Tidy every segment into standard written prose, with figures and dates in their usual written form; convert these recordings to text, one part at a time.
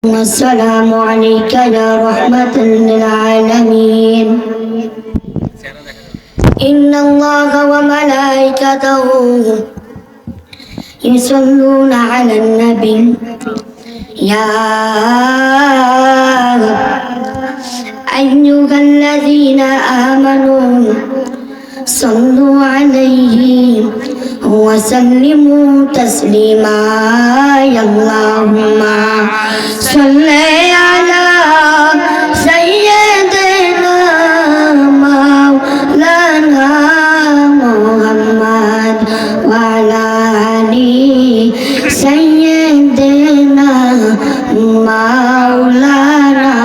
والسلام عليك يا رحمة للعالمين إن الله وملائكته يصلون على النبي يا أيها الذين آمنوا صلوا عليه وسلموا تسليما اللهم صل على سيدنا مولانا محمد وعلى آل سيدنا مولانا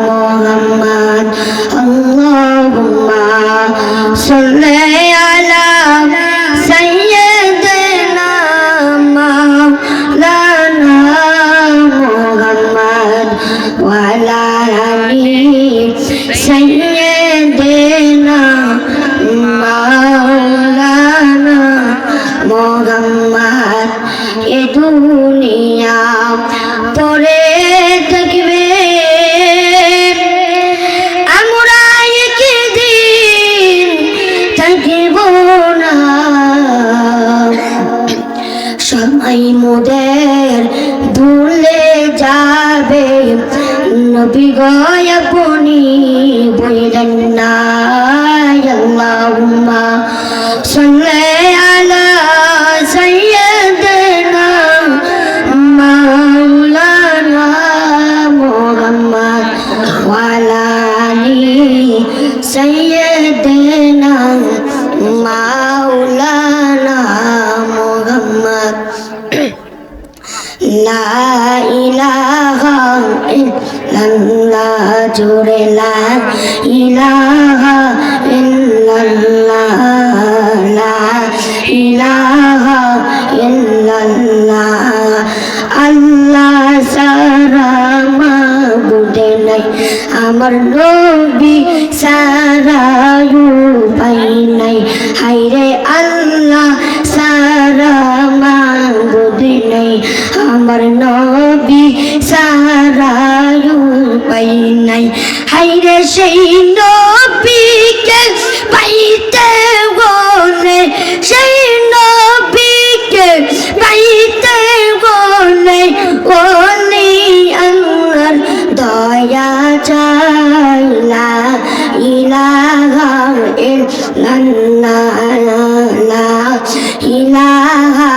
محمد اللهم صل على سيدنا مولانا محمد وعلى آل سيدنا مولانا محمد এ দুনিয়া পড়ে থাকবে আমরা একদিন থাকিব না সবাই মোদের ভুলে যাবে নবী গো আপনি বললেন না আল্লাহুম্মা সাল্লি আলা সাইয়্যিদিনা মাওলানা মুহাম্মদ ওয়া আলা আলি সাইয়্যিদিনা মাওলানা মুহাম্মদ লা ইলাহা ইল্লাল্লাহ জোরে লা ইলাহা ইল্লাল্লাহ লা ইলাহা ইল্লাল্লাহ আল্লাহ সারা মাবুদ নাই আমার নবী সারা উপায় নাই হায়রে আল্লাহ সারা মাবুদ নাই আমার নবী সারা উপায় নাই হায়রে সেই নবীকে পাইতে গলে সেই নবীকে পাইতে গলে ওলি আল্লাহর দয়া চাই লা ইলাহা ইল্লাল্লাহ লা ইলাহা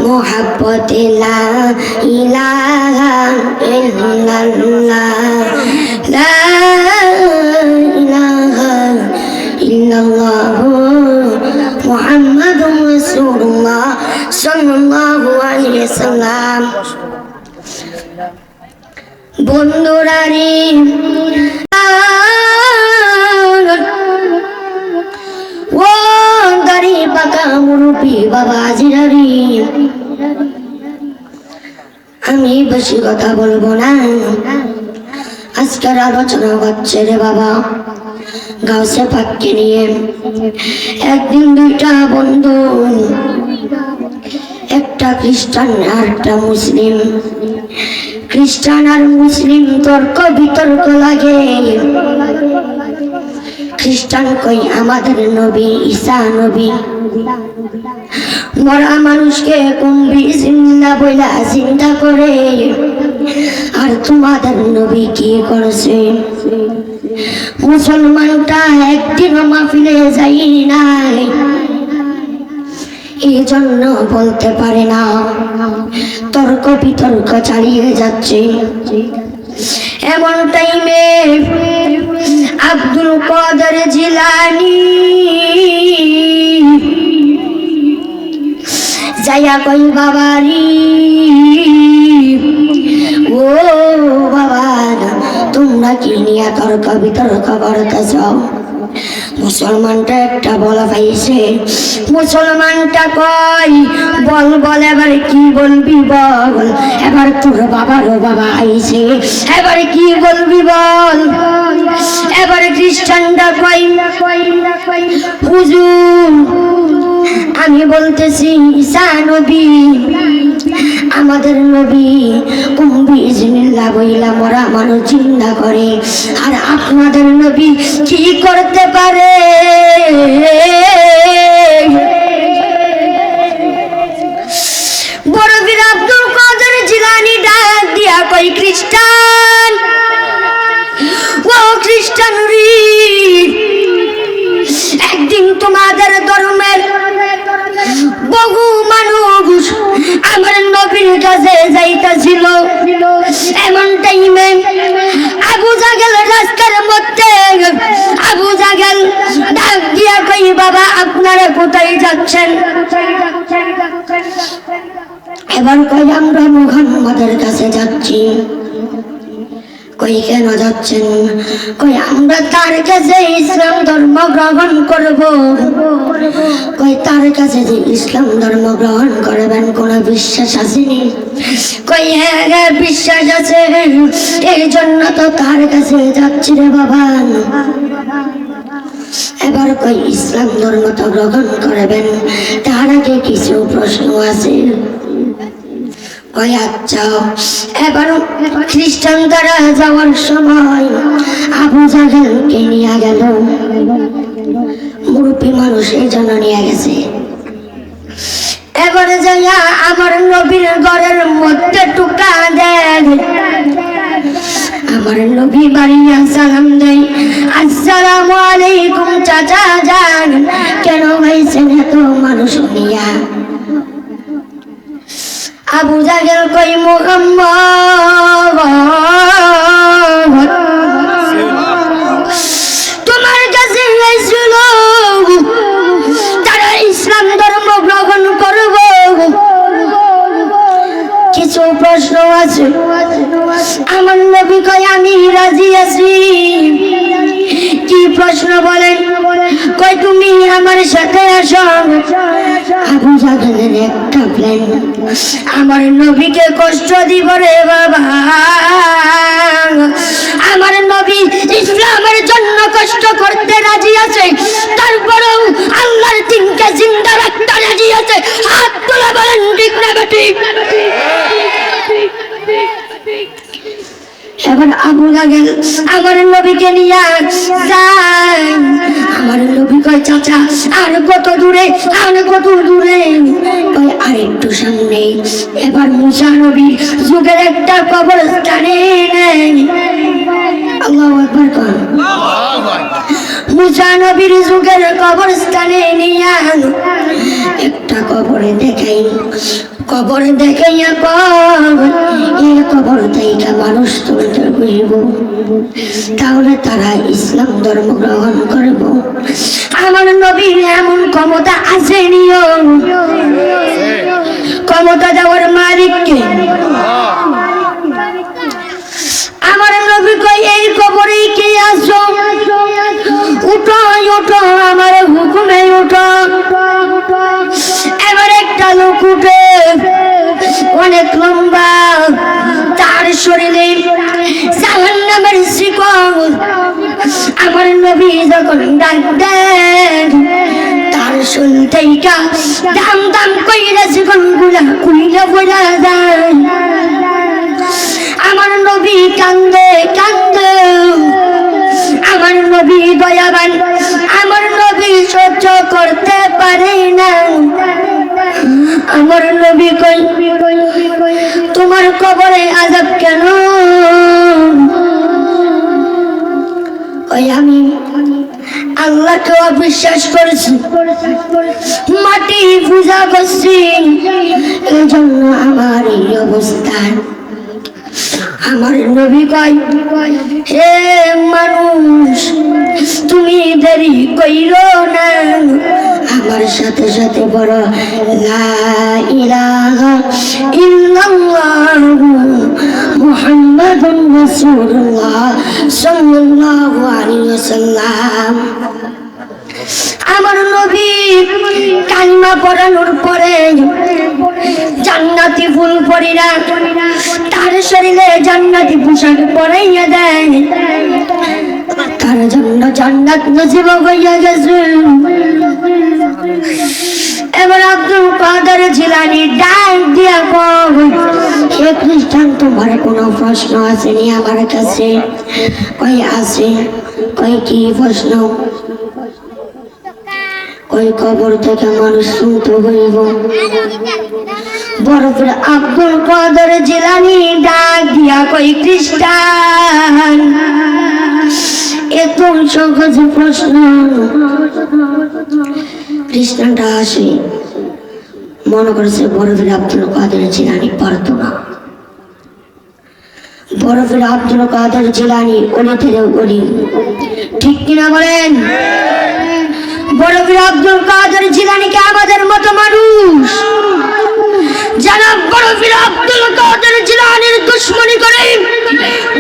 মোহাব্বত লা ইলাহা ইল্লাল্লাহ লা ইলাহা ইল্লাল্লাহ মুহাম্মাদুর রাসূলুল্লাহ সাল্লাল্লাহু আলাইহি ওয়াসাল্লাম বন্ধুরা রে ও দাড়ি পাকা মুরব্বি বাবা জিরারি আমি বেশি কথা বলবো না আজকের আলোচনা হচ্ছে রে বাবা গাউসে পাককে নিয়ে একদিন দুইটা বন্ধু একটা খ্রিস্টান আর একটা মুসলিম খ্রিস্টান আর মুসলিম তর্ক বিতর্ক লাগে খ্রিস্টান কই আমাদের নবী ঈসা নবী মরা মানুষকে কুম্ভি জিন্দা বইলা চিন্তা করে আর তোমাদের নবী কি করছে মুসলমানটা একদিনও মাহফিলে যাই নাই এই জন্য বলতে পারে না তর্ক বিতর্ক চালিয়ে যাচ্ছে এমন টাইমে আব্দুল কাদের জিলানী যাইয়া কই বাবারি ও বাবা তোমরা কি নিয়ে তর্ক বিতর্ক করতেছ মুসলমানটা একটা বলা পাইছে মুসলমানটা কই বল বল এবার কি বলবি বল এবার তোর বাবারও বাবা আইছে এবার কি বলবি বল এবার খ্রিস্টানটা কই হুজুর আমি বলতেছি ঈসা নবী আমাদের নবী বিইজনিল্লাহ বইলা মরা মানুষ চিন্তা করে, আর আপনাদের নবী কি করতে পারে? বড় বীর আব্দুল কাদের জিলানী ডাক দিয়া কই, খ্রিস্টান, ও খ্রিস্টানরি, একদিন তোমাদের ধর্মের বহু মানুষ আমার নবীর কাছে যাইতাছিল। এমন টাইমে আবু জাহেল রাস্তার মধ্যে, আবু জাহেল ডাক দিয়া কই, বাবা আপনারা কোথায় যাচ্ছেন? এবার কই, আমরা মুহাম্মদের কাছে যাচ্ছি। কই, কেন যাচ্ছেন? কই, আমরা তার কাছে ইসলাম ধর্ম গ্রহণ করব। কই, তার কাছে যে ইসলাম ধর্ম গ্রহণ করবেন কোন বিশ্বাস আসেনি? কই, হ্যাঁ হ্যাঁ বিশ্বাস আছে, এই জন্য তো তার কাছে যাচ্ছি রে বাবা। এবার কই, ইসলাম ধর্ম তো গ্রহণ করবেন, তার আগে কিছু প্রশ্ন আছে। কই, আচ্ছা। এবার খ্রিস্টান তারা যাওয়ার সময় আবু জাহেলকে নিয়ে গেল, মুরব্বী মানুষের জন্য নিয়ে গেছে। এবারে যাইয়া আমার নবীর ঘরের মধ্যে টুকা দেন। আমার নবী বাড়িয়া সালাম দেয়, আসসালামু আলাইকুম চাচা যান, কেন হয়েছেন এত মানুষ নিয়া? আবু জাহেল কই, মুহাম্মদ তোমার কাছে এসেছিল, তারা ইসলাম ধর্ম গ্রহণ করব, কিছু প্রশ্ন আছে। আমার নবী কই, আমি রাজি আছি। কি প্রশ্ন বলেন? কই, তুমি আমার সাথে আসো। আবু জাহেলের একটা প্ল্যান, আমার নবীকে কষ্ট দিব রে বাবা। আমার নবী ইসলামের জন্য কষ্ট করতে রাজি আছে, তারপরেও আল্লাহর দিনকে জিন্দা রাখতে রাজি আছে। হাত তুলে বলেন ঠিক না বেঠিক? এবার আবু জাহেল আমার নবীকে নিয়ে যায়। আমার নবী কয়, চাচা আর কত দূরে, আর কত দূরে? কয়, আর একটু সামনে। এবার মুসা নবী যুগের একটা কবরস্থানে নেয়। আল্লাহু আকবার কর। মুসা নবীর যুগের কবরস্থানে নিয়ে একটা কবরে দেখাই, কবর দেখাইয়া এই কবর থেকে মানুষ তুলতে হইব, তাহলে তারা ইসলাম ধর্ম গ্রহণ করব। আমার নবীর এমন ক্ষমতা আছে নিয়ম, ক্ষমতা দেওয়ার মালিককে। আমার নবী কই, এই কবরে কে আসো? উঠো উঠো, আমার হুকুমে উঠো। এবার একটা লোক উঠে, অনেক লম্বা, তার শরীরে জাহান্নামের শিকল। আমার নবী যখন ডাক দেন, তার শরীর থেকে দাম দাম কইরা শিকল গুলা খুইলা পড়া যায়। আমার নবী কান্দে কান্দে, আমার নবী দয়াবান, আমার নবী সহ্য করতে পারে না। আমার নবী কই, তোমার কবরে আযাব কেন? ওই আমি আল্লাহকে অবিশ্বাস করেছি, মাটি পূজা করছি, এই জন্য আমার এই অবস্থা। আমার নবী কয়, হে মানুষ, তুমি দেরি কইরো না, আমার সাথে সাথে বড় লা ইলাহা ইল্লাল্লাহ মুহাম্মাদুর রাসূলুল্লাহ সাল্লাল্লাহু আলাইহি ওয়াসাল্লাম। আমার নবী কালিমা পড়ানোর পরে জান্নাতি ফুল পরিরা তার শরীরে জান্নাতি পোশাক পরাইয়া দেয়, তার জন্য জান্নাত নসিব হইয়া গেছে। এবার আব্দুল কাদের জিলানী ডাক দিয়া কই, হে খ্রিস্টান, তোমার কোনো প্রশ্ন আসেনি আমার কাছে? কই আছে। কই কি প্রশ্ন? কই কবর থেকে মানুষ শুনতে হইব। বরফের আব্দুল কাদের জিলানী ডাক দিয়া কই, খ্রিস্টান, এত সহজ প্রশ্ন। খ্রিস্টানটা আসে, মনে করছে বরফের আব্দুল কাদের জিলানী পারত না। বরফের আব্দুল কাদের জিলানী অলি থেকে অলি, ঠিক কিনা বলেন? বরফের আব্দুল কাদের জিলানীকে আমাদের মতো মানুষ যারা বরফের আব্দুল কাদের জিলানীর দুশ্মনী করে,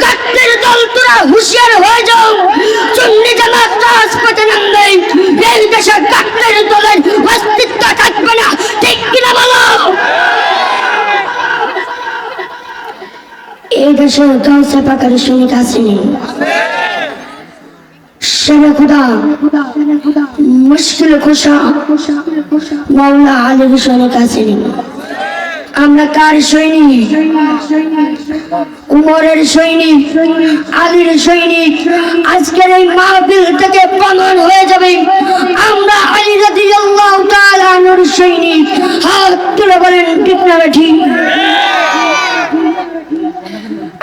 গাদ্দার দল, তোরা হুঁশিয়ার হয়ে যাও। সুন্নি জামাত রাজপথে নামবে, এই দেশে গাদ্দার দলের অস্তিত্ব থাকবে না, ঠিক কিনা বলো? এই দেশে গাউসে পাকের সৈনিক আসেনি, শেরে খুদা মুশকিল খুশা মাওলা আলীর সৈনিক আসেনি। আমরা কার সৈনিক? উমরের সৈনিক, আলীর সৈনিক। আজকের এই মাহফিল থেকে প্রমাণ হয়ে যাবে আমরা আলী রাদিয়াল্লাহু তাআলা আনহুর সৈনিক। হাত তুলে বলেন ঠিক না ঠিক?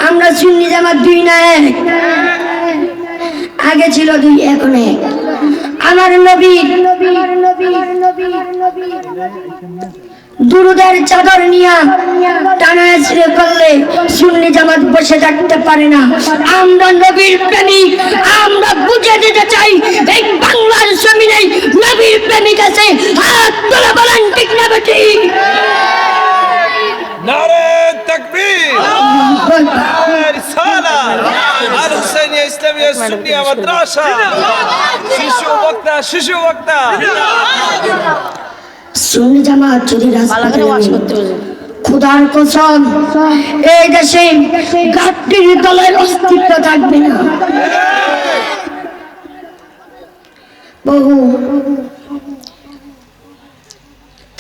আমরা সুন্নি জামাত দুই না এক? আগে ছিল দুই, এখন এক। আমার নবী দুরুদের চাদর নিয়া টানা ছিঁড়ে করলে সুন্নি জামাত বসে থাকতে পারে না। আমরা নবীর প্রেমিক, আমরা বুঝে দিতে চাই এই বাংলার জমিনে নবীর প্রেমিক আছে। হাত তুলে বলেন ঠিক না ঠিক? নারে তাকবীর, নারে রিসালাত, আল হুসাইনিয়া ইসলামিয়া সুন্নিয়া মাদ্রাসা, শিশু বক্তা। সুন্নি জামাত যদি রাজপথে খোদার কসম এই দেশে গাদ্দার দলের অস্তিত্ব থাকবে না। বহু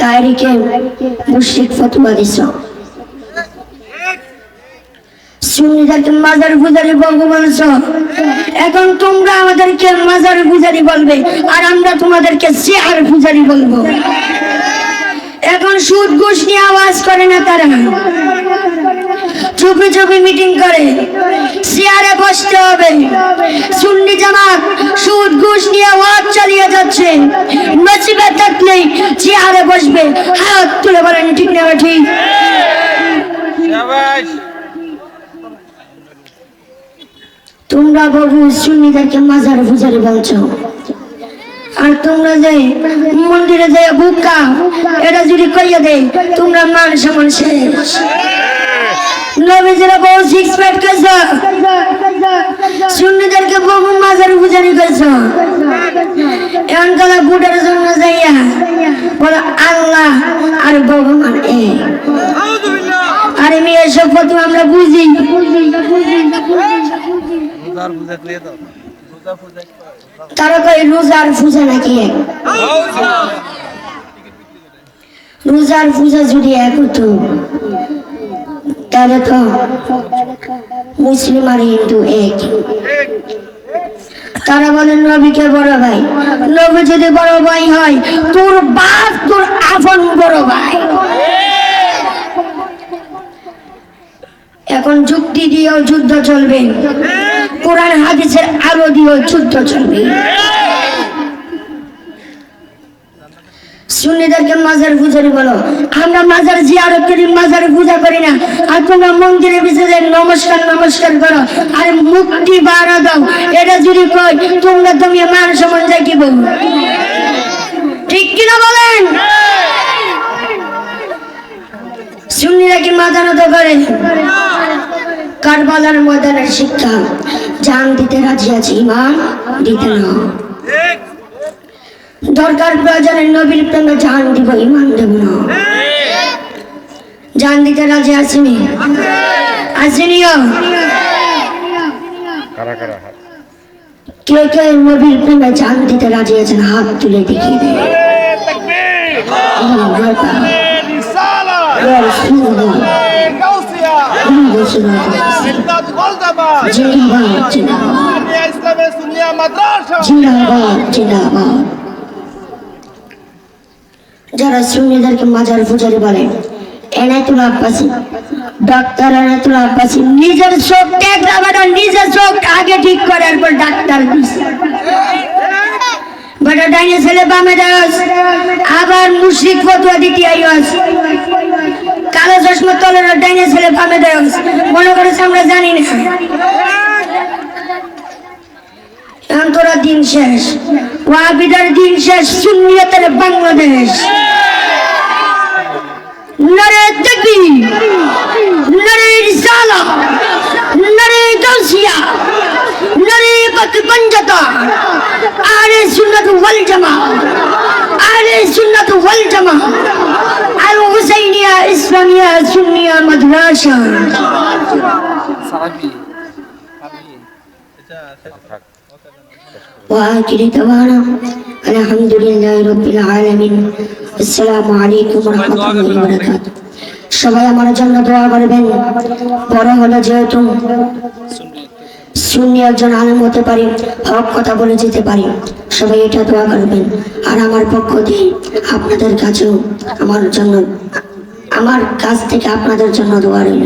তারিখে মুশরিক ফতোয়া দিছ, সুন্নিদেরকে মাজার পূজারি বহু বলছ। এখন তোমরা আমাদেরকে মাজার পূজারি বলবে, আর আমরা তোমাদেরকে শিয়ার পূজারি বলবো। এখন সুদ ঘুষ নিয়ে আওয়াজ করে না, তারা চুপি চুপি মিটিং করে। চেয়ারে বসতে হবে। সুন্নি জামাত সুদ ঘুষ নিয়ে আওয়াজ চালিয়ে যাচ্ছে, নসিবে থাকলেই চেয়ারে বসবে। হাত তুলে বলেন ঠিক না ঠিক? তোমরা বহু সুন্নিদেরকে মাজার পূজারি বলছো, আর তোমরা যে মন্দিরে যে বুকা এটা যদি কইয়া দেয় তোমরা মান সম্মান শেষ। নবীজিরা বহু সিক্স প্যাক করেছ, সুন্নিদেরকে বহু মাজার পূজারি করেছ। এমনকালা বুটের জন্য যাইয়া বলো আল্লাহ আর ভগবান এক। আর আমি এসব ফতোয়া আমরা বুঝি। তারা কই রোজার পূজা নাকি এক? রোজার পূজা যদি এক হতো তাহলে তো মুসলিম আর হিন্দু এক। তারা বলেন নবীকে বড় ভাই। নবী যদি বড় ভাই হয়, তোর বাপ তোর আপন বড় ভাই। এখন যুক্তি দিয়েও যুদ্ধ চলবে, কোরআন হাদিসের আলো দিয়েও যুদ্ধ চলবে। সুন্নিদেরকে মাজার পূজারি বলো, আমরা মাজার জিয়ারত করি, মাজার পূজা করি না। আর তোমরা মন্দিরে বিশেষে নমস্কার নমস্কার করো আর মুক্তি বাড়া দাও। এটা যদি কই তোমরা তুমি মান সম্মান যাই কি বল, ঠিক কিনা বলেন? সুন্নিরা কি মাথা নত করে? কারবালার ময়দানের শিক্ষা, জান দিতে রাজি আছি, ইমান দিতে না। দরকার প্রয়োজনে নবীর প্রেমে জান দিব, ইমান দেব না। জান দিতে রাজি আসেনি, আসেনিও। কে কে নবীর প্রেমে জান দিতে রাজি আছেন? হাত তুলে দেখিয়ে দেয়। রিসালা গাউসিয়া জিন্দাত গোলজাবাদ সুন্নিয়া ইসলামী সুন্নিয়া মাদ্রাসা যারা সুন্নিদেরকে মাজার পূজারি বলে, এনায়েতুল আব্বাসী, ডক্টর এনায়েতুল আব্বাসী নিজের চোখ নিজের চোখ আগে ঠিক করে এরপর ডাক্তার দিছে। বেটা ডাইনে ছেলে বামে দেওয়াস, আবার মুশরিক ফতোয়া দিতে আইয়াস, কালো চশমা তলের ডাইনে ছেলে বামে দেওয়াস, মনে করেছে আমরা জানি না। এখন তোরা দিন শেষ, ওয়াহাবিদের দিন শেষ, সুন্নিয়তের বাংলাদেশ। নারে তাকবীর, নারে রিসালা, নারে গাউসিয়া, নারে পাকপঞ্জতা, আহলে সুন্নাত ওয়াল জামাত, আহলে সুন্নাত ওয়াল জামাত, আল হুসাইনিয়া ইসলামিয়া সুন্নিয়া মাদ্রাসা। وآخر دعوانا الحمد لله رب العالمين السلام عليكم ورحمة الله وبركاته। সবাই আমার জন্য দোয়া করবেন। বড় হলে যেহেতু সুন্নি একজন আলেম হতে পারি, হক কথা বলে যেতে পারি, সবাই এটা দোয়া করবেন। আর আমার পক্ষ থেকে আপনাদের কাছেও আমার কাছ থেকে আপনাদের জন্য দোয়া রইল।